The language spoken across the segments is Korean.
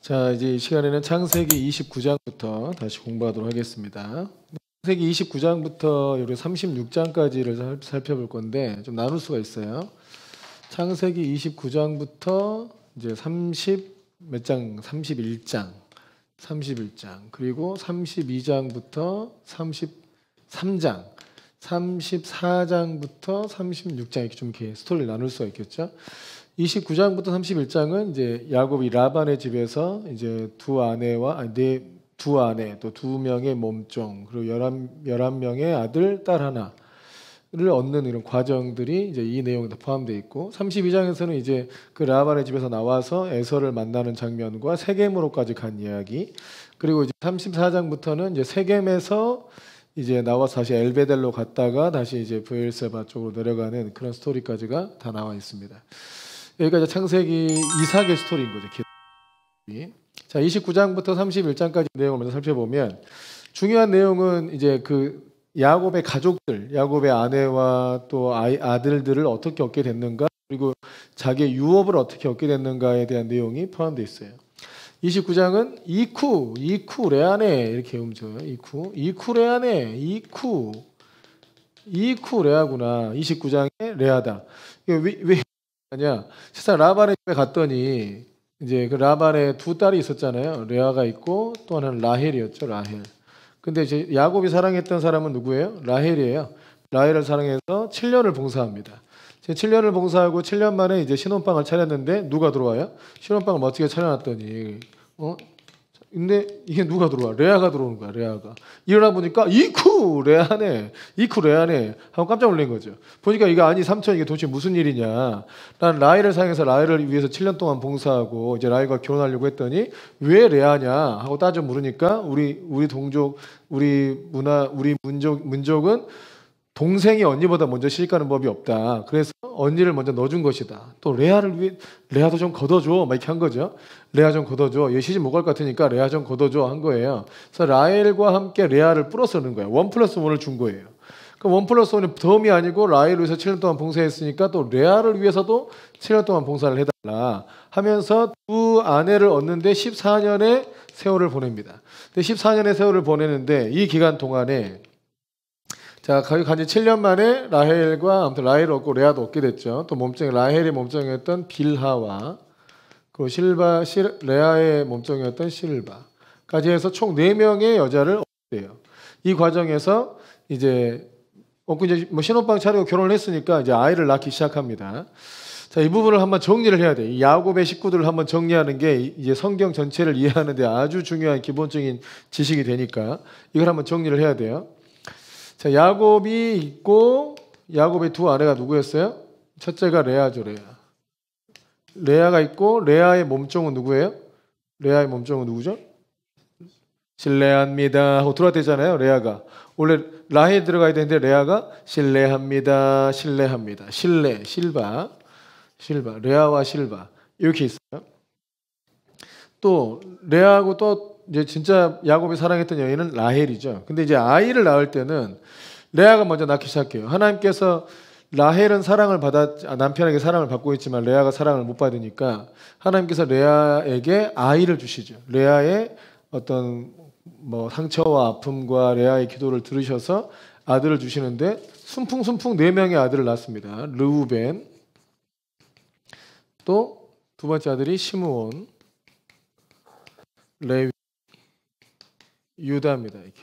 자, 이제 이 시간에는 창세기 29장부터 다시 공부하도록 하겠습니다. 창세기 29장부터 여기 36장까지를 살펴볼 건데 좀 나눌 수가 있어요. 창세기 29장부터 이제 30몇 장, 31장, 그리고 32장부터 33장, 34장부터 36장 이렇게 좀 이렇게 스토리를 나눌 수가 있겠죠. 29장부터 31장은 이제 야곱이 라반의 집에서 이제 두 아내 또 2명의 몸종 그리고 11명의 아들, 딸 하나를 얻는 이런 과정들이 이제 이 내용에 포함되어 있고 32장에서는 이제 그 라반의 집에서 나와서 에서를 만나는 장면과 세겜으로까지 간 이야기 그리고 이제 34장부터는 이제 세겜에서 이제 나와서 다시 엘베델로 갔다가 다시 이제 브엘세바 쪽으로 내려가는 그런 스토리까지가 다 나와 있습니다. 여기까지 창세기 이삭의 스토리인 거죠. 자, 29장부터 31장까지 내용을 먼저 살펴보면 중요한 내용은 이제 그 야곱의 가족들, 야곱의 아내와 또 아들들을 어떻게 얻게 됐는가, 그리고 자기의 유업을 어떻게 얻게 됐는가에 대한 내용이 포함되어 있어요. 29장은 이쿠 레아네 이렇게 음져요. 이쿠 레아네, 이쿠 레아구나. 29장에 레아다. 왜 아니야? 세상 라반의 집에 갔더니 이제 그 라반의 두 딸이 있었잖아요. 레아가 있고 또 하나는 라헬이었죠. 라헬. 근데 이제 야곱이 사랑했던 사람은 누구예요? 라헬이에요. 라헬을 사랑해서 7년을 봉사합니다. 7년을 봉사하고 7년 만에 이제 신혼방을 차렸는데 누가 들어와요? 신혼방을 멋지게 차려놨더니 근데 이게 누가 들어와? 레아가 들어오는 거야. 레아가 일어나 보니까 이쿠 레아네 하고 깜짝 놀란 거죠. 보니까 이게 아니 삼촌 이게 도대체 무슨 일이냐. 난 라헬을 사랑해서 라헬을 위해서 7년 동안 봉사하고 이제 라헬과 결혼하려고 했더니 왜 레아냐 하고 따져 물으니까 우리 동족 우리 민족은 동생이 언니보다 먼저 시집가는 법이 없다. 그래서 언니를 먼저 넣어준 것이다. 또 레아도 좀 걷어줘. 막 이렇게 한 거죠. 레아 좀 걷어줘. 얘 시집 못 갈 것 같으니까 레아 좀 걷어줘 한 거예요. 그래서 라헬과 함께 레아를 플러스 넣는 거예요. 1+1을 준 거예요. 그럼 1+1이 덤이 아니고 라헬을 위해서 7년 동안 봉사했으니까 또 레아를 위해서도 7년 동안 봉사를 해달라 하면서 두 아내를 얻는데 14년의 세월을 보냅니다. 근데 14년의 세월을 보내는데 이 기간 동안에 자, 거기 간지 7년 만에 라헬을 얻고 레아도 얻게 됐죠. 또 라헬의 몸종이었던 빌하와 그리고 레아의 몸종이었던 실바까지 해서 총 4명의 여자를 얻게 돼요. 이 과정에서 이제 신혼방 차리고 결혼을 했으니까 이제 아이를 낳기 시작합니다. 자, 이 부분을 한번 정리를 해야 돼요. 이 야곱의 식구들을 한번 정리하는 게 이제 성경 전체를 이해하는 데 아주 중요한 기본적인 지식이 되니까 이걸 한번 정리를 해야 돼요. 자, 야곱이 있고 야곱의 두 아내가 누구였어요? 첫째가 레아죠. 레아가 있고 레아의 몸종은 누구예요? 레아의 몸종은 누구죠? 실레합니다 하고 들어왔대잖아요. 레아가 원래 라헬 들어가야 되는데 레아가 실레합니다. 실바 레아와 실바 이렇게 있어요. 또 레아하고 또 이제 진짜 야곱이 사랑했던 여인은 라헬이죠. 근데 이제 아이를 낳을 때는 레아가 먼저 낳기 시작해요. 하나님께서 라헬은 남편에게 사랑을 받고 있지만 레아가 사랑을 못 받으니까 하나님께서 레아에게 아이를 주시죠. 레아의 어떤 상처와 아픔과 레아의 기도를 들으셔서 아들을 주시는데 순풍순풍 4명의 아들을 낳습니다. 르우벤, 또 두 번째 아들이 시므온, 레위, 유다입니다. 이렇게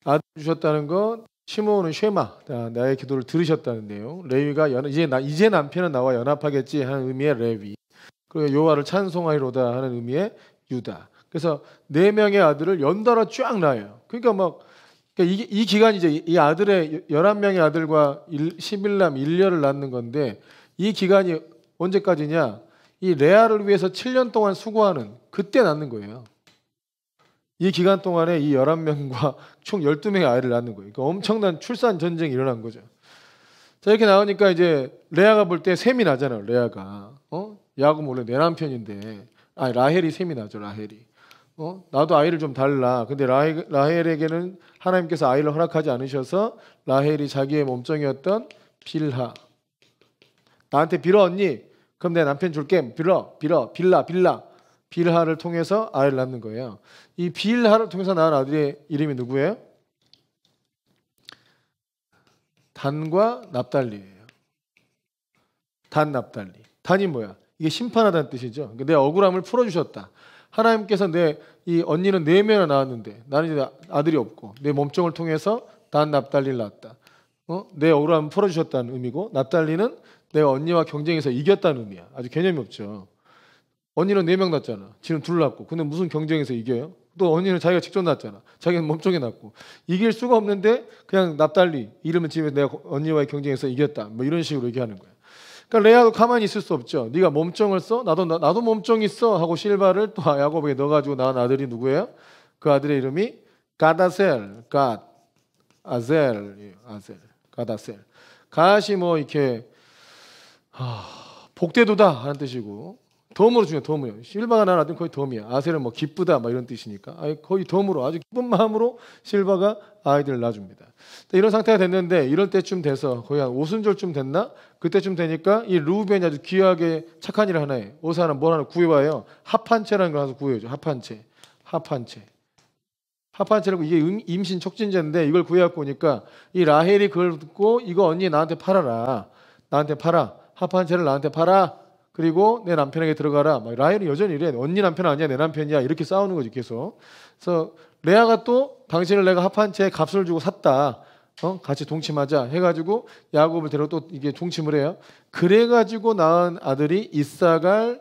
아들 주셨다는 건 시므온은 쉐마 나의 기도를 들으셨다는 내용. 레위가 이제 남편은 나와 연합하겠지 하는 의미의 레위. 그리고 여호와를 찬송하리로다 하는 의미의 유다. 그래서 4명의 아들을 연달아 쫙 낳아요. 그러니까 이 기간이 이제 이 아들의 11명의 아들과 11남 1녀를 낳는 건데 이 기간이 언제까지냐? 이 레아를 위해서 7년 동안 수고하는 그때 낳는 거예요. 이 기간 동안에 이 11명과 총 12명의 아이를 낳는 거예요. 그러니까 엄청난 출산 전쟁이 일어난 거죠. 자, 이렇게 나오니까 이제 레아가 볼 때 셈이 나잖아요. 레아가 야곱은 원래 내 남편인데 라헬이 셈이 나죠. 라헬이 나도 아이를 좀 달라. 근데 라헬에게는 하나님께서 아이를 허락하지 않으셔서 라헬이 자기의 몸종이었던 빌하 나한테 빌어 언니 그럼 내 남편 줄게 빌라 빌하를 통해서 아이를 낳는 거예요. 이 빌하를 통해서 낳은 아들의 이름이 누구예요? 단과 납달리예요. 단, 납달리. 단이 뭐야? 이게 심판하다는 뜻이죠. 그러니까 내 억울함을 풀어주셨다. 하나님께서 내 이 언니는 4명이나 낳았는데 나는 이제 아들이 없고 내 몸종을 통해서 단, 납달리를 낳았다. 내 억울함을 풀어주셨다는 의미고, 납달리는 내가 언니와 경쟁해서 이겼다는 의미야. 아주 개념이 없죠. 언니는 4명 낳았잖아. 지금 2 낳고. 근데 무슨 경쟁에서 이겨요? 또 언니는 자기가 직접 낳았잖아. 자기는 몸종에 낳고. 이길 수가 없는데 그냥 납달리 이름을 지으면서 내가 언니와의 경쟁에서 이겼다. 뭐 이런 식으로 얘기하는 거야. 그러니까 레아도 가만히 있을 수 없죠. 네가 몸종을 써? 나도 몸종이 있어 하고 실바를 또 야곱에게 넣어가지고 낳은 아들이 누구예요? 그 아들의 이름이 가다셀, 아젤, 가다셀. 갓이 뭐 이렇게 복되도다 하는 뜻이고, 덤으로 중요해. 덤이요. 실바가 낳은 아들은 거의 덤이야. 아셀은 뭐 기쁘다 막 이런 뜻이니까 거의 덤으로 아주 기쁜 마음으로 실바가 아이들을 낳아줍니다. 이런 상태가 됐는데 이럴 때쯤 돼서 거의 한 오순절쯤 됐나? 그때쯤 되니까 이 루벤이 아주 귀하게 착한 일을 하나 해. 옷 하나 뭘 하나 구해와요. 합한채라는 걸 하나 구해줘. 합한채라고 이게 임신 촉진제인데 이걸 구해갖고 오니까 이 라헬이 그걸 듣고 이거 언니 나한테 팔아라. 나한테 팔아. 합한채를 나한테 팔아. 그리고 내 남편에게 들어가라. 막 라헬이 여전히 이래. 언니 남편 아니야, 내 남편이야. 이렇게 싸우는 거지 계속. 그래서 레아가 또 당신을 내가 합한채에 값을 주고 샀다. 같이 동침하자 해가지고 야곱을 데려 또 이게 동침을 해요. 그래가지고 낳은 아들이 이사갈.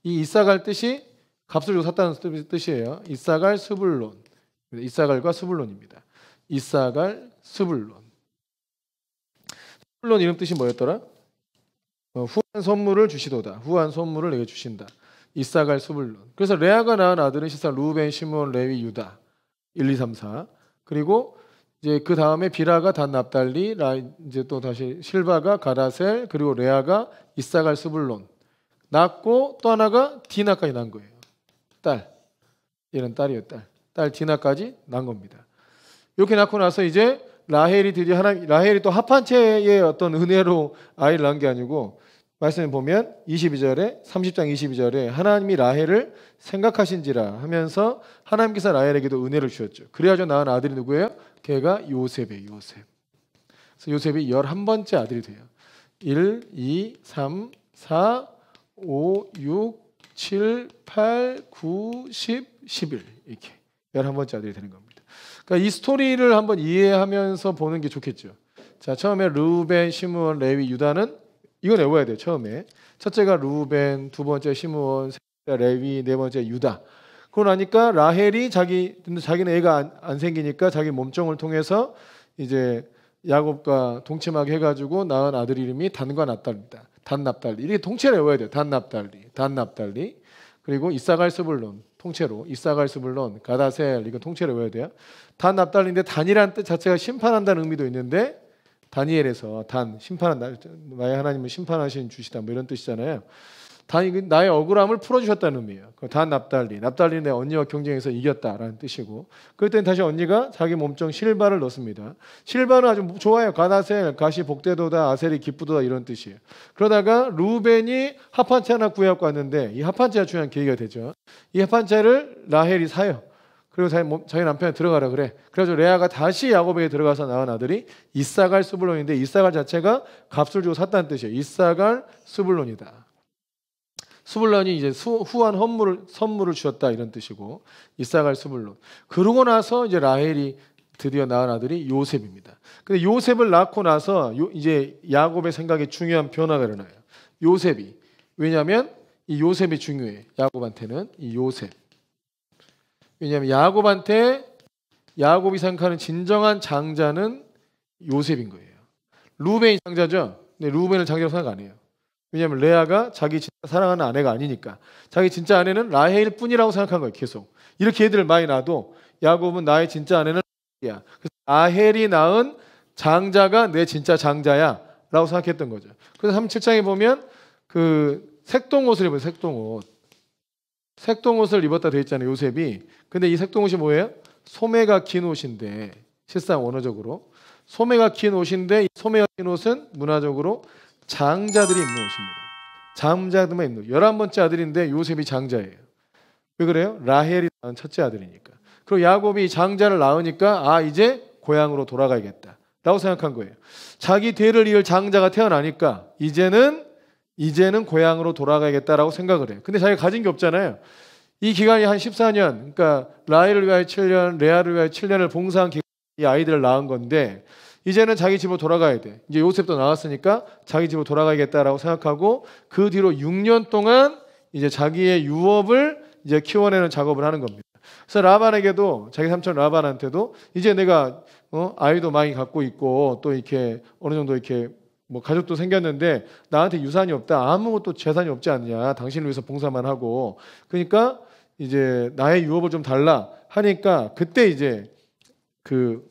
이 이사갈 뜻이 값을 주고 샀다는 뜻이에요. 이사갈, 스불론. 이사갈과 스불론입니다. 이사갈, 스불론. 스불론 이름 뜻이 뭐였더라? 후한 선물을 주시도다. 후한 선물을 내게 주신다. 이사갈, 스불론. 그래서 레아가 낳은 아들은 실상 루벤, 시므온, 레위, 유다. 1, 2, 3, 4. 그리고 이제 그 다음에 비라가 단, 납달리, 이제 또 다시 실바가 가다셀, 그리고 레아가 이사갈, 스불론 낳고, 또 하나가 디나까지 낳은 거예요. 딸. 얘는 딸이에요. 딸 디나까지 낳은 겁니다. 이렇게 낳고 나서 이제 라헬이 드디어 라헬이 또 합한채의 어떤 은혜로 아이를 낳은 게 아니고, 말씀을 보면 22절에 30장 22절에 하나님이 라헬을 생각하신지라 하면서 하나님께서 라헬에게도 은혜를 주셨죠. 그래가지고 낳은 아들이 누구예요? 걔가 요셉이에요. 요셉. 그래서 요셉이 11번째 아들이 돼요. 1, 2, 3, 4, 5, 6, 7, 8, 9, 10, 11 이렇게 11번째 아들이 되는 겁니다. 그러니까 이 스토리를 한번 이해하면서 보는 게 좋겠죠. 자, 처음에 루벤, 시므온, 레위, 유다는 이건 외워야 돼요. 처음에 첫째가 루벤, 두 번째 시므온, 세 번째 레위, 네 번째 유다. 그러고 나니까 라헬이 자기는 애가 안 생기니까 자기 몸종을 통해서 이제 야곱과 동침하게 해가지고 낳은 아들 이름이 단과 납달리다. 단, 납달리. 이렇게 통째로 외워야 돼요. 단, 납달리. 그리고 이사갈, 스불론 통째로 이사갈, 스불론, 가다셀 이거 통째로 외워야 돼요. 단, 납달리인데 단이라는 뜻 자체가 심판한다는 의미도 있는데, 다니엘에서 단 심판한다. 나의 하나님은 심판하신 주시다. 뭐 이런 뜻이잖아요. 단이 나의 억울함을 풀어주셨다는 의미예요. 단, 납달리는 내 언니와 경쟁해서 이겼다라는 뜻이고, 그랬더니 다시 언니가 자기 몸종 실바를 넣습니다. 실바는 아주 좋아요. 가다셀, 가시 복되도다, 아셀이 기쁘도다 이런 뜻이에요. 그러다가 루벤이 합한채 하나 구해갖고 왔는데 이 합한채가 중요한 계기가 되죠. 이 합한채를 라헬이 사요. 그리고 자기 남편에 들어가라 그래. 그래서 레아가 다시 야곱에게 들어가서 낳은 아들이 이사갈, 스불론인데 이사갈 자체가 값을 주고 샀다는 뜻이에요. 이사갈, 스불론이다. 스불론이 이제 후한 선물을 주었다 이런 뜻이고, 이사갈, 스불론. 그러고 나서 이제 라헬이 드디어 낳은 아들이 요셉입니다. 근데 요셉을 낳고 나서 이제 야곱의 생각에 중요한 변화가 일어나요. 요셉이. 왜냐하면 이 요셉이 중요해. 야곱한테는 이 요셉. 왜냐하면 야곱이 생각하는 진정한 장자는 요셉인 거예요. 루벤이 장자죠. 근데 루벤을 장자로 생각 안 해요. 왜냐하면 레아가 자기 진짜 사랑하는 아내가 아니니까. 자기 진짜 아내는 라헬일 뿐이라고 생각한 거예요. 계속. 이렇게 애들을 많이 낳아도 야곱은 나의 진짜 아내는 라헬이야. 그래서 라헬이 낳은 장자가 내 진짜 장자야 라고 생각했던 거죠. 그래서 37장에 보면 그 색동옷을 입어요. 색동옷을 입었다 되어 있잖아요. 요셉이. 근데 이 색동옷이 뭐예요? 소매가 긴 옷인데, 실상 원어적으로 소매가 긴 옷인데, 이 소매가 긴 옷은 문화적으로 장자들이 입는 옷입니다. 장자들만 있는 11번째 아들인데 요셉이 장자예요. 왜 그래요? 라헬이 낳은 첫째 아들이니까. 그리고 야곱이 장자를 낳으니까 이제 고향으로 돌아가야겠다 라고 생각한 거예요. 자기 대를 이을 장자가 태어나니까 이제는 고향으로 돌아가야겠다라고 생각을 해요. 근데 자기가 가진 게 없잖아요. 이 기간이 한 14년, 그러니까 라헬을 위하여 7년, 레아를 위하여 7년을 봉사한 기간이 이 아이들을 낳은 건데 이제는 자기 집으로 돌아가야 돼. 이제 요셉도 나왔으니까 자기 집으로 돌아가야겠다라고 생각하고 그 뒤로 6년 동안 이제 자기의 유업을 이제 키워내는 작업을 하는 겁니다. 그래서 라반에게도 자기 삼촌 라반한테도 이제 내가 아이도 많이 갖고 있고 또 이렇게 어느 정도 이렇게 뭐 가족도 생겼는데 나한테 유산이 없다. 아무것도 재산이 없지 않냐. 당신을 위해서 봉사만 하고. 그러니까 이제 나의 유업을 좀 달라 하니까 그때 이제 그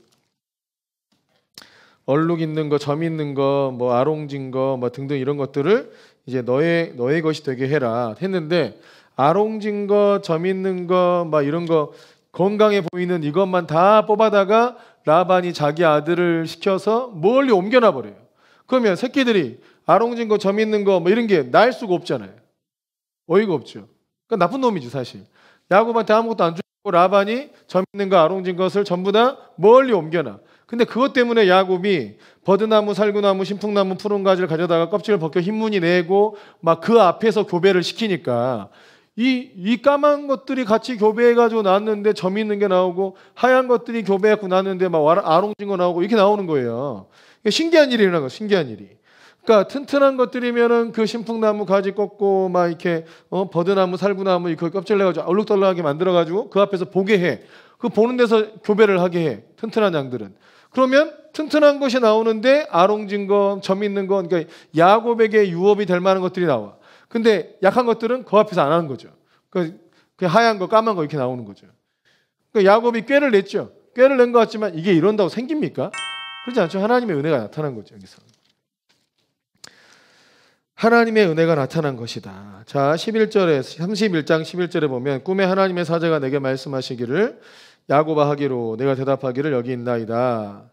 얼룩 있는 거, 점 있는 거, 뭐 아롱진 거, 뭐 등등 이런 것들을 이제 너의 것이 되게 해라 했는데 아롱진 거, 점 있는 거, 막 이런 거 건강해 보이는 이것만 다 뽑아다가 라반이 자기 아들을 시켜서 멀리 옮겨놔 버려요. 그러면 새끼들이 아롱진 거, 점 있는 거, 뭐 이런 게 날 수가 없잖아요. 어이가 없죠. 그러니까 나쁜 놈이지 사실. 야곱한테 아무것도 안 주고 라반이 점 있는 거, 아롱진 것을 전부 다 멀리 옮겨놔. 근데 그것 때문에 야곱이 버드나무, 살구나무, 신풍나무, 푸른 가지를 가져다가 껍질을 벗겨 흰무늬 내고 막 그 앞에서 교배를 시키니까 이 까만 것들이 같이 교배해가지고 나왔는데 점 있는 게 나오고 하얀 것들이 교배해갖고 나왔는데 막 아롱진 거 나오고 이렇게 나오는 거예요. 신기한 일이 일어난 거예요. 신기한 일이. 그러니까 튼튼한 것들이면은 그 신풍나무 가지 꺾고 막 이렇게 버드나무, 살구나무 이렇게 껍질 내가지고 얼룩덜룩하게 만들어가지고 그 앞에서 보게 해. 그 보는 데서 교배를 하게 해. 튼튼한 양들은. 그러면 튼튼한 것이 나오는데 아롱진 거, 점 있는 거, 그러니까 야곱에게 유업이 될 만한 것들이 나와. 근데 약한 것들은 그 앞에서 안 하는 거죠. 그 하얀 거, 까만 거 이렇게 나오는 거죠. 그러니까 야곱이 꾀를 냈죠. 꾀를 낸 것 같지만 이게 이런다고 생깁니까? 그렇지 않죠. 하나님의 은혜가 나타난 거죠. 여기서. 하나님의 은혜가 나타난 것이다. 자, 11절에 31장 11절에 보면 꿈에 하나님의 사자가 내게 말씀하시기를 야곱아 하기로 내가 대답하기를 여기 있나이다.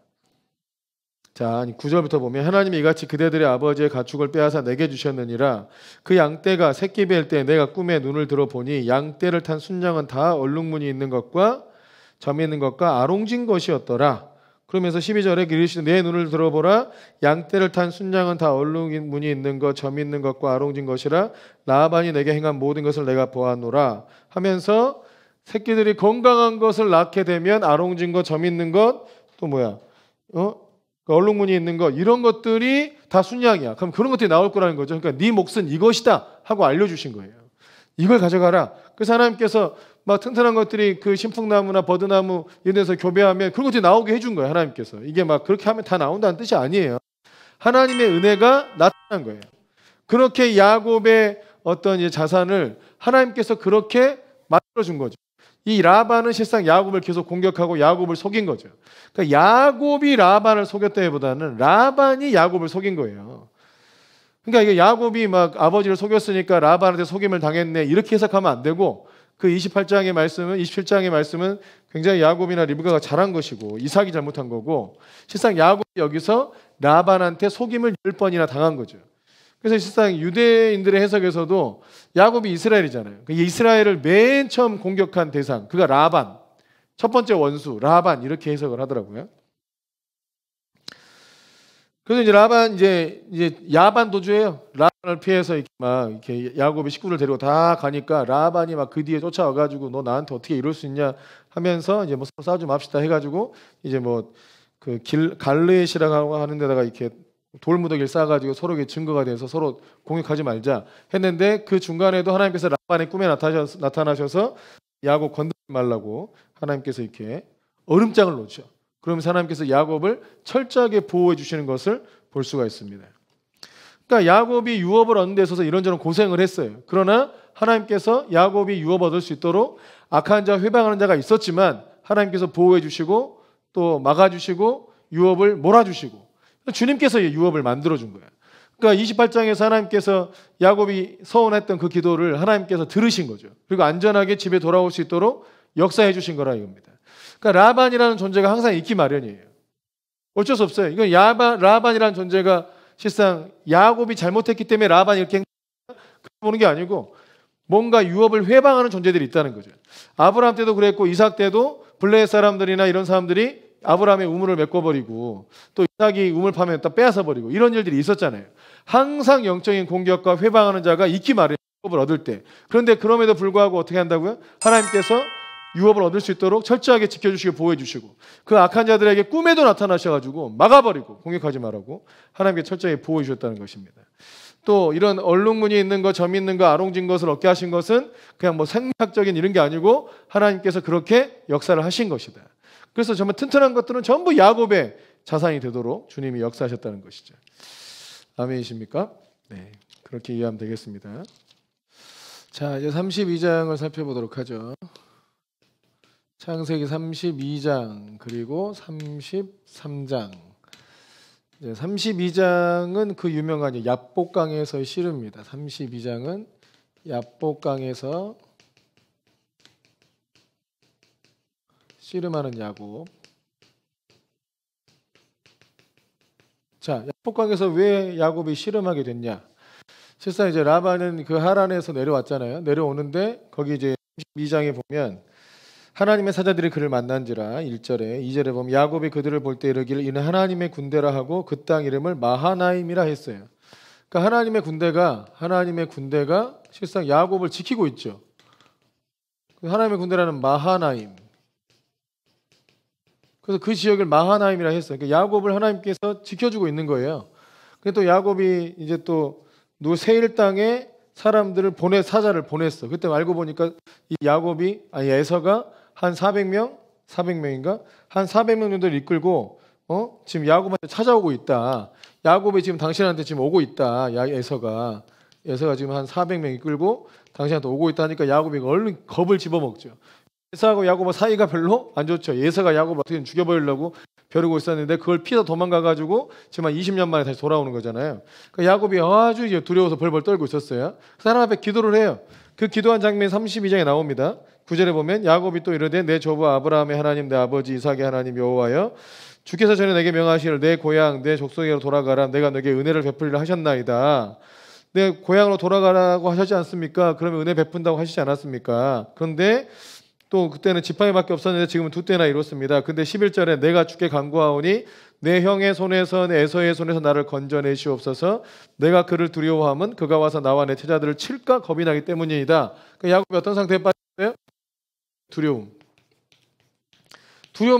자, 9절부터 보면 하나님이 이같이 그대들의 아버지의 가축을 빼앗아 내게 주셨느니라. 그 양떼가 새끼 뵐 때 내가 꿈에 눈을 들어보니 양떼를 탄 순양은 다 얼룩무늬 있는 것과 점 있는 것과 아롱진 것이었더라. 그러면서 12절에 이르시되 내 눈을 들어보라. 양떼를 탄 순양은 다 얼룩무늬 있는 것, 점 있는 것과 아롱진 것이라. 라반이 내게 행한 모든 것을 내가 보았노라 하면서 새끼들이 건강한 것을 낳게 되면 아롱진 것, 점 있는 것, 또 뭐야? 얼룩무늬 있는 것 이런 것들이 다 순양이야. 그럼 그런 것들이 나올 거라는 거죠. 그러니까 네 몫은 이것이다 하고 알려주신 거예요. 이걸 가져가라. 그래서 하나님께서 막 튼튼한 것들이 그 신풍나무나 버드나무 이런 데서 교배하면 그런 것들이 나오게 해준 거예요. 하나님께서. 이게 막 그렇게 하면 다 나온다는 뜻이 아니에요. 하나님의 은혜가 나타난 거예요. 그렇게 야곱의 어떤 자산을 하나님께서 그렇게 만들어준 거죠. 이 라반은 실상 야곱을 계속 공격하고 야곱을 속인 거죠. 그러니까 야곱이 라반을 속였다기보다는 라반이 야곱을 속인 거예요. 그러니까 이게 야곱이 막 아버지를 속였으니까 라반한테 속임을 당했네 이렇게 해석하면 안 되고 그 27장의 말씀은 굉장히 야곱이나 리브가가 잘한 것이고 이삭이 잘못한 거고 실상 야곱이 여기서 라반한테 속임을 10번이나 당한 거죠. 그래서 실상 유대인들의 해석에서도 야곱이 이스라엘이잖아요. 이스라엘을 맨 처음 공격한 대상, 그가 라반, 첫 번째 원수 라반 이렇게 해석을 하더라고요. 그래서 이제 라반 이제 야반 도주예요. 라반을 피해서 이렇게 야곱이 식구를 데리고 다 가니까 라반이 막 그 뒤에 쫓아와가지고 너 나한테 어떻게 이럴 수 있냐 하면서 이제 뭐 서로 싸우지 맙시다 해가지고 이제 뭐 그 갈르엣이라고 하는 데다가 이렇게 돌무더기를 쌓아가지고 서로에게 증거가 돼서 서로 공격하지 말자 했는데 그 중간에도 하나님께서 라반의 꿈에 나타나셔서 야곱 건드리지 말라고 하나님께서 이렇게 얼음장을 놓죠. 그러면서 하나님께서 야곱을 철저하게 보호해 주시는 것을 볼 수가 있습니다. 그러니까 야곱이 유업을 얻는 데 있어서 이런저런 고생을 했어요. 그러나 하나님께서 야곱이 유업 얻을 수 있도록 악한 자, 회방하는 자가 있었지만 하나님께서 보호해 주시고 또 막아주시고 유업을 몰아주시고 주님께서 유업을 만들어준 거예요. 그러니까 28장에서 하나님께서 야곱이 서원했던 그 기도를 하나님께서 들으신 거죠. 그리고 안전하게 집에 돌아올 수 있도록 역사해 주신 거라 이겁니다. 그러니까 라반이라는 존재가 항상 있기 마련이에요. 어쩔 수 없어요. 이건 라반이라는 존재가 실상 야곱이 잘못했기 때문에 라반이 이렇게 보는 게 아니고 뭔가 유업을 회방하는 존재들이 있다는 거죠. 아브라함 때도 그랬고 이삭 때도 블레셋 사람들이나 이런 사람들이 아브라함의 우물을 메꿔버리고 또 이삭이 우물 파면 또 빼앗아버리고 이런 일들이 있었잖아요. 항상 영적인 공격과 회방하는 자가 있기 마련이에요. 유업을 얻을 때. 그런데 그럼에도 불구하고 어떻게 한다고요? 하나님께서 유업을 얻을 수 있도록 철저하게 지켜주시고 보호해주시고 그 악한 자들에게 꿈에도 나타나셔가지고 막아버리고 공격하지 말라고 하나님께 철저히 보호해 주셨다는 것입니다. 또 이런 얼룩무늬 있는 것, 점 있는 것, 아롱진 것을 얻게 하신 것은 그냥 뭐 생략적인 이런 게 아니고 하나님께서 그렇게 역사를 하신 것이다. 그래서 정말 튼튼한 것들은 전부 야곱의 자산이 되도록 주님이 역사하셨다는 것이죠. 아멘이십니까? 네, 그렇게 이해하면 되겠습니다. 자, 이제 32장을 살펴보도록 하죠. 창세기 32장 그리고 33장. 32장은 그 유명한 야복강에서의 씨름입니다. 32장은 야복강에서 씨름하는 야곱. 자, 야복강에서 왜 야곱이 씨름하게 됐냐? 실상 이제 라반은 그 하란에서 내려왔잖아요. 내려오는데 거기 이제 32장에 보면 하나님의 사자들이 그를 만난지라 1절에 2절에 보면 야곱이 그들을 볼 때 이르기를 이는 하나님의 군대라 하고 그 땅 이름을 마하나임이라 했어요. 그러니까 하나님의 군대가 실상 야곱을 지키고 있죠. 하나님의 군대라는 마하나임. 그래서 그 지역을 마하나임이라 했어요. 그러니까 야곱을 하나님께서 지켜주고 있는 거예요. 근데 또 야곱이 이제 또 세일 땅에 사람들을 사자를 보냈어. 그때 알고 보니까 이 에서가 한 400명인가? 한 400명 정도를 이끌고 지금 야곱한테 찾아오고 있다. 야곱이 지금 당신한테 지금 오고 있다. 에서가 지금 한 400명 이끌고 당신한테 오고 있다니까 야곱이 얼른 겁을 집어먹죠. 에서하고 야곱은 사이가 별로 안 좋죠. 에서가 야곱을 어떻게든 죽여버리려고 벼르고 있었는데 그걸 피해서 도망가가지고 지금 한 20년 만에 다시 돌아오는 거잖아요. 그러니까 야곱이 아주 이제 두려워서 벌벌 떨고 있었어요. 그 사람 앞에 기도를 해요. 그 기도한 장면이 32장에 나옵니다. 9절에 보면 야곱이 또 이르되 내 조부 아브라함의 하나님 내 아버지 이삭의 하나님 여호와여 주께서 전에 내게 명하시기를 내 고향 내 족속에로 돌아가라 내가 너에게 은혜를 베풀리라 하셨나이다. 내 고향으로 돌아가라고 하셨지 않습니까? 그러면 은혜 베푼다고 하시지 않았습니까? 그런데 또 그때는 지팡이밖에 없었는데 지금은 2대나 이뤘습니다. 근데 11절에 내가 주께 간구하오니 내 형의 손에서 내 에서의 손에서 나를 건져내시옵소서. 내가 그를 두려워함은 그가 와서 나와 내 제자들을 칠까 겁이 나기 때문이다. 그러니까 야곱이 어떤 상태에 빠졌어요? 두려움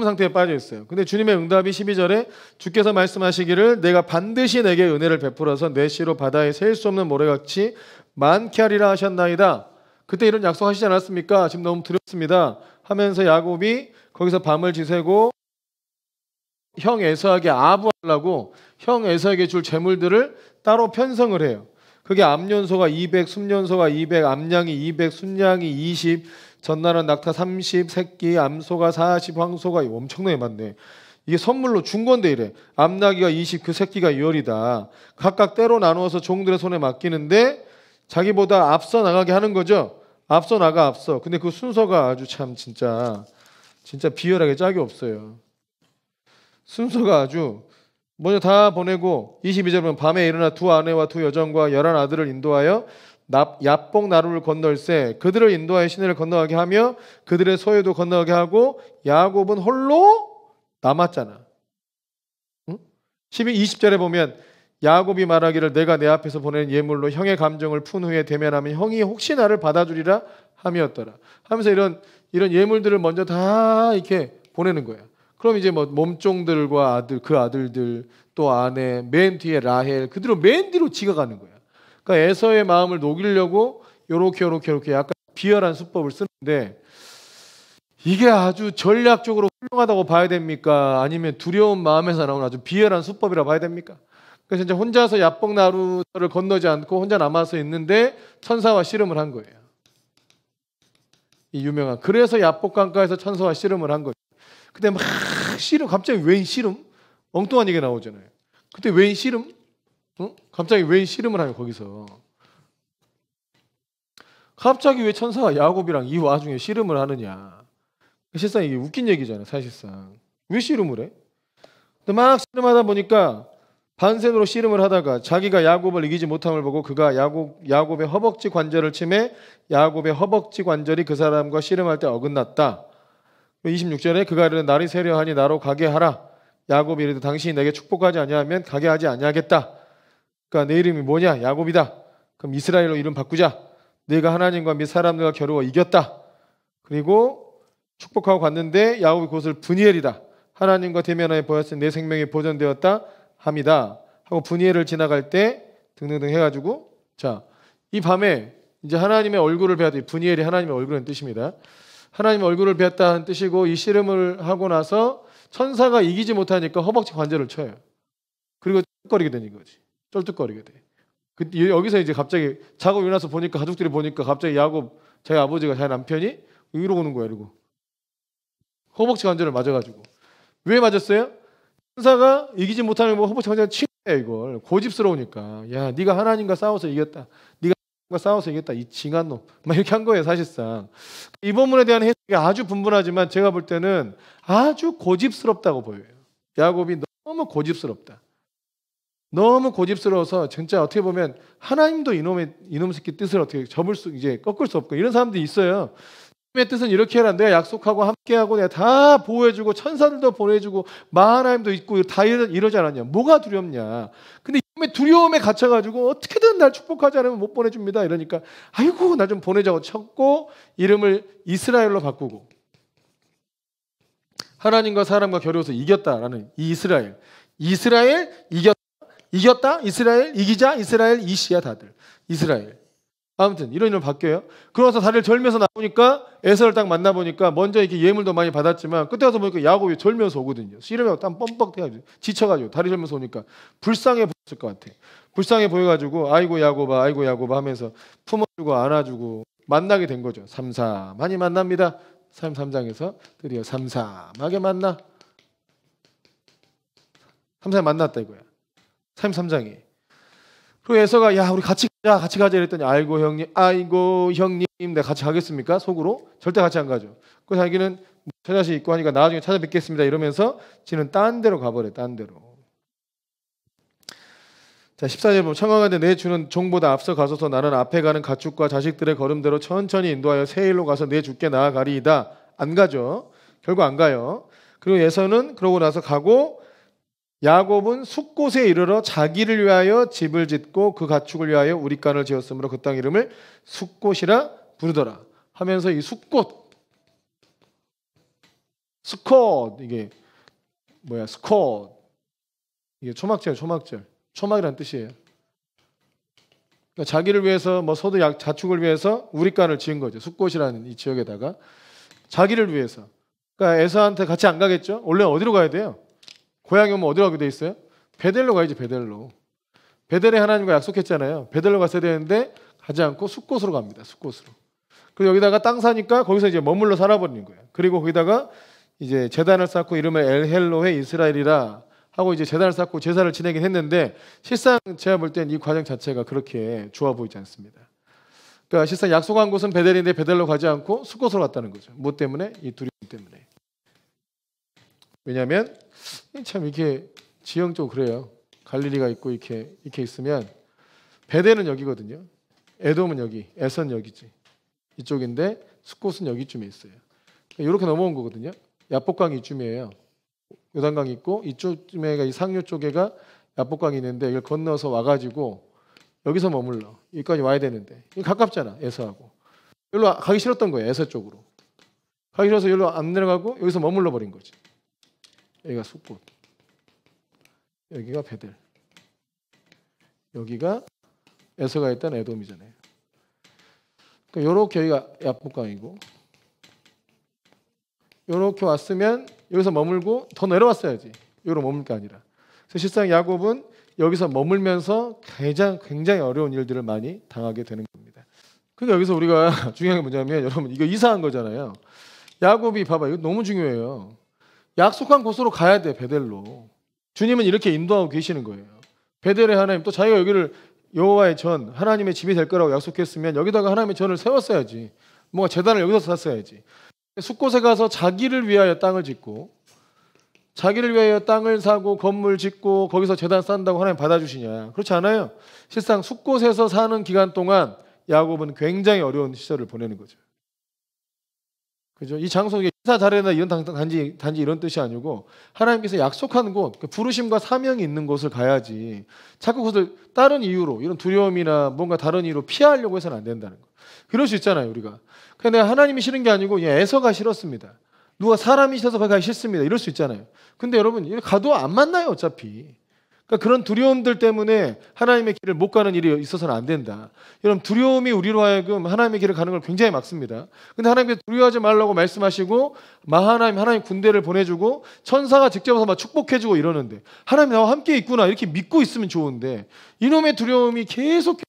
상태에 빠져 있어요. 근데 주님의 응답이 12절에 주께서 말씀하시기를 내가 반드시 내게 은혜를 베풀어서 내 씨로 바다에 셀 수 없는 모래같이 많게 하리라 하셨나이다. 그때 이런 약속하시지 않았습니까? 지금 너무 두렵습니다. 하면서 야곱이 거기서 밤을 지새고 형 에서에게 아부하려고 형 에서에게 줄 재물들을 따로 편성을 해요. 그게 암년소가 200, 순년소가 200, 암양이 200, 순양이 20, 전나는 낙타 30, 새끼, 암소가 40, 황소가 엄청나게 많네. 이게 선물로 준 건데 이래. 암나기가 20, 그 새끼가 2열이다. 각각 때로 나누어서 종들의 손에 맡기는데 자기보다 앞서 나가게 하는 거죠. 앞서. 근데 그 순서가 아주 참 진짜 비열하게 짝이 없어요. 순서가 아주 먼저 다 보내고 22절 보면 밤에 일어나 두 아내와 두 여종과 11 아들을 인도하여 야복 나루를 건널세 그들을 인도하여 시내를 건너가게 하며 그들의 소유도 건너가게 하고 야곱은 홀로 남았잖아. 응? 20절에 보면 야곱이 말하기를 내가 내 앞에서 보낸 예물로 형의 감정을 푼 후에 대면하면 형이 혹시 나를 받아주리라 함이었더라. 하면서 이런 예물들을 먼저 다 이렇게 보내는 거야. 그럼 이제 뭐 몸종들과 그 아들들 또 아내 맨 뒤에 라헬 그대로 맨 뒤로 지가 가는 거야. 그러니까 에서의 마음을 녹이려고 요렇게 약간 비열한 수법을 쓰는데 이게 아주 전략적으로 훌륭하다고 봐야 됩니까? 아니면 두려운 마음에서 나오는 아주 비열한 수법이라 봐야 됩니까? 그래서 이제 혼자서 야복 나루를 건너지 않고 혼자 남아서 있는데 천사와 씨름을 한 거예요. 이 유명한 그래서 야복강가에서 천사와 씨름을 한 거죠. 근데 막 갑자기 웬 씨름? 엉뚱한 얘기 나오잖아요. 그때 웬 씨름? 갑자기 웬 씨름을 하냐 거기서. 갑자기 왜 천사가 야곱이랑 이 와중에 씨름을 하느냐. 실상 이게 웃긴 얘기잖아요. 사실상. 왜 씨름을 해? 근데 막 씨름하다 보니까 반센으로 씨름을 하다가 자기가 야곱을 이기지 못함을 보고 그가 야곱의 허벅지 관절을 치매 야곱의 허벅지 관절이 그 사람과 씨름할 때 어긋났다. 26절에 그가 이르되 날이 세려하니 나로 가게 하라. 야곱이 이르되 당신이 내게 축복하지 아니하면 가게 하지 아니하겠다. 그러니까 내 이름이 뭐냐? 야곱이다. 그럼 이스라엘로 이름 바꾸자. 내가 하나님과 및 사람들과 겨루어 이겼다. 그리고 축복하고 갔는데 야곱이 그것을 브니엘이다. 하나님과 대면하여 보았으니 내 생명이 보존되었다 합니다. 하고 브니엘을 지나갈 때 등등등 해가지고 자, 이 밤에 이제 하나님의 얼굴을 배웠다. 브니엘이 하나님의 얼굴이라는 뜻입니다. 하나님의 얼굴을 배웠다는 뜻이고 이 씨름을 하고 나서 천사가 이기지 못하니까 허벅지 관절을 쳐요. 그리고 쩔뚝거리게 되는 거지. 쩔뚝거리게 돼. 여기서 이제 갑자기 자고 일어나서 보니까 가족들이 보니까 갑자기 야곱 자기 아버지가 자기 남편이 이러고 오는 거야. 이러고 허벅지 관절을 맞아가지고 왜 맞았어요? 천사가 이기지 못하는 뭐 허벅지 관절을 친 거야. 이걸 고집스러우니까 야 네가 하나님과 싸워서 이겼다. 네가 하나님과 싸워서 이겼다. 이 징한 놈. 막 이렇게 한 거예요. 사실상 이 본문에 대한 해석이 아주 분분하지만 제가 볼 때는 아주 고집스럽다고 보여요. 야곱이 너무 고집스럽다. 너무 고집스러워서 진짜 어떻게 보면 하나님도 이놈 새끼 뜻을 어떻게 이제 꺾을 수 없고 이런 사람들이 있어요. 하나님의 뜻은 이렇게 해라. 내가 약속하고 함께하고 내가 다 보호해주고 천사들도 보내주고 마하나임도 있고 다 이러지 않았냐. 뭐가 두렵냐. 근데 이놈의 두려움에 갇혀가지고 어떻게든 날 축복하지 않으면 못 보내줍니다. 이러니까 아이고 나 좀 보내자고 쳤고 이름을 이스라엘로 바꾸고 하나님과 사람과 겨루어서 이겼다라는 이 이스라엘 이겼다 이스라엘 이기자 이스라엘 이시야 다들 이스라엘 아무튼 이런 이름 바뀌어요. 그러면서 다리를 절면서 나오니까 에서를 딱 만나보니까 먼저 이렇게 예물도 많이 받았지만 끝에 가서 보니까 야곱이 절면서 오거든요. 씨름하고 땀 뻔뻑 돼가지고 지쳐가지고 다리 절면서 오니까 불쌍해 보였을 것 같아. 불쌍해 보여가지고 아이고 야곱아 하면서 품어주고 안아주고 만나게 된 거죠. 삼삼하니 만납니다. 33장에서 드디어 삼삼하게 만나. 삼삼 만났다 이거야. 33장이. 그리고 에서가 야 우리 같이 가자 이랬더니 아이고 형님 내가 같이 가겠습니까? 속으로 절대 같이 안 가죠. 그 자기는 처자식 있고 하니까 나중에 찾아뵙겠습니다 이러면서 지는 딴 데로 가버려. 딴 데로. 자 14절 보면 청하건대 내 주는 종보다 앞서 가소서 나는 앞에 가는 가축과 자식들의 걸음대로 천천히 인도하여 새 일로 가서 내 주께 나아가리이다. 안 가죠. 결국 안 가요. 그리고 에서는 그러고 나서 가고 야곱은 숫곳에 이르러 자기를 위하여 집을 짓고 그 가축을 위하여 우리간을 지었으므로 그 땅 이름을 숫곳이라 부르더라 하면서 이 숫곳 스콧 이게 뭐야 스콧 이게 초막이라는 뜻이에요. 그러니까 자기를 위해서 뭐 소도 자축을 위해서 우리간을 지은 거죠. 숫곳이라는 이 지역에다가 자기를 위해서. 그러니까 에서한테 같이 안 가겠죠. 원래 어디로 가야 돼요? 고향이 오면 어디로 가게 돼 있어요? 베델로 가야지. 베델에 하나님과 약속했잖아요. 베델로 갔어야 되는데 가지 않고 숫곳으로 갑니다. 숫곳으로. 그리고 여기다가 땅 사니까 거기서 이제 머물러 살아버리는 거예요. 그리고 거기다가 이제 제단을 쌓고 이름을 엘헬로헤 이스라엘이라 하고 이제 제단을 쌓고 제사를 지내긴 했는데 실상 제가 볼 땐 이 과정 자체가 그렇게 좋아 보이지 않습니다. 그러니까 실상 약속한 곳은 베델인데 베델로 가지 않고 숫곳으로 갔다는 거죠. 뭐 때문에? 이 두려움 때문에. 왜냐하면 참 이렇게 지형적으로 그래요. 갈릴리가 있고 이렇게 있으면 베델은 여기거든요. 에돔은 여기, 에선 여기지. 이쪽인데 숫곳은 여기쯤에 있어요. 이렇게 넘어온 거거든요. 야복강이 이쯤이에요. 요단강이 있고 이쪽쯤에가 이 상류 쪽에가 야복강이 있는데 이걸 건너서 와가지고 여기서 머물러. 여기까지 와야 되는데 이게 가깝잖아. 에서하고. 여기로 가기 싫었던 거예요. 에서 쪽으로. 가기 싫어서 여기로 안 내려가고 여기서 머물러 버린 거지. 여기가 숫곳, 여기가 베델, 여기가 에서가 있던 에돔이잖아요. 그러니까 이렇게 여기가 야복강이고 이렇게 왔으면 여기서 머물고 더 내려왔어야지. 여기로 머물 게 아니라. 그래서 실상 야곱은 여기서 머물면서 굉장히 어려운 일들을 많이 당하게 되는 겁니다. 그러니까 여기서 우리가 중요한 게 뭐냐면 여러분 이거 이상한 거잖아요. 야곱이 봐봐 이거 너무 중요해요. 약속한 곳으로 가야 돼. 베델로. 주님은 이렇게 인도하고 계시는 거예요. 베델의 하나님 또 자기가 여기를 여호와의 전 하나님의 집이 될 거라고 약속했으면 여기다가 하나님의 전을 세웠어야지. 뭔가 제단을 여기서 샀어야지. 숫곳에 가서 자기를 위하여 땅을 짓고 자기를 위하여 땅을 사고 건물 짓고 거기서 제단 쌓는다고 하나님 받아주시냐? 그렇지 않아요. 실상 숲곳에서 사는 기간 동안 야곱은 굉장히 어려운 시절을 보내는 거죠. 그죠? 이 장소에 이사 잘해나 이런 단지 이런 뜻이 아니고 하나님께서 약속한 곳, 부르심과 사명이 있는 곳을 가야지. 자꾸 그것을 다른 이유로 이런 두려움이나 뭔가 다른 이유로 피하려고 해서는 안 된다는 거. 그럴 수 있잖아요, 우리가. 그냥 내가 하나님이 싫은 게 아니고 애서가 싫었습니다. 누가 사람이 싫어서 가기 싫습니다. 이럴 수 있잖아요. 근데 여러분 가도 안 만나요, 어차피. 그러니까 그런 두려움들 때문에 하나님의 길을 못 가는 일이 있어서는 안 된다. 여러분 두려움이 우리로 하여금 하나님의 길을 가는 걸 굉장히 막습니다. 근데 하나님께서 두려워하지 말라고 말씀하시고 하나님 군대를 보내주고 천사가 직접 와서 막 축복해주고 이러는데 하나님 나와 함께 있구나 이렇게 믿고 있으면 좋은데 이놈의 두려움이 계속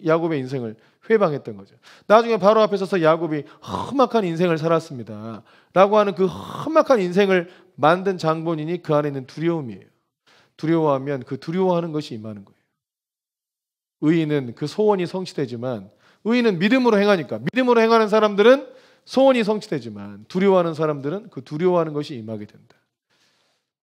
야곱의 인생을 회방했던 거죠. 나중에 바로 앞에 서서 야곱이 험악한 인생을 살았습니다 라고 하는 그 험악한 인생을 만든 장본인이 그 안에 있는 두려움이에요. 두려워하면 그 두려워하는 것이 임하는 거예요. 의인은 그 소원이 성취되지만 의인은 믿음으로 행하니까 믿음으로 행하는 사람들은 소원이 성취되지만 두려워하는 사람들은 그 두려워하는 것이 임하게 된다.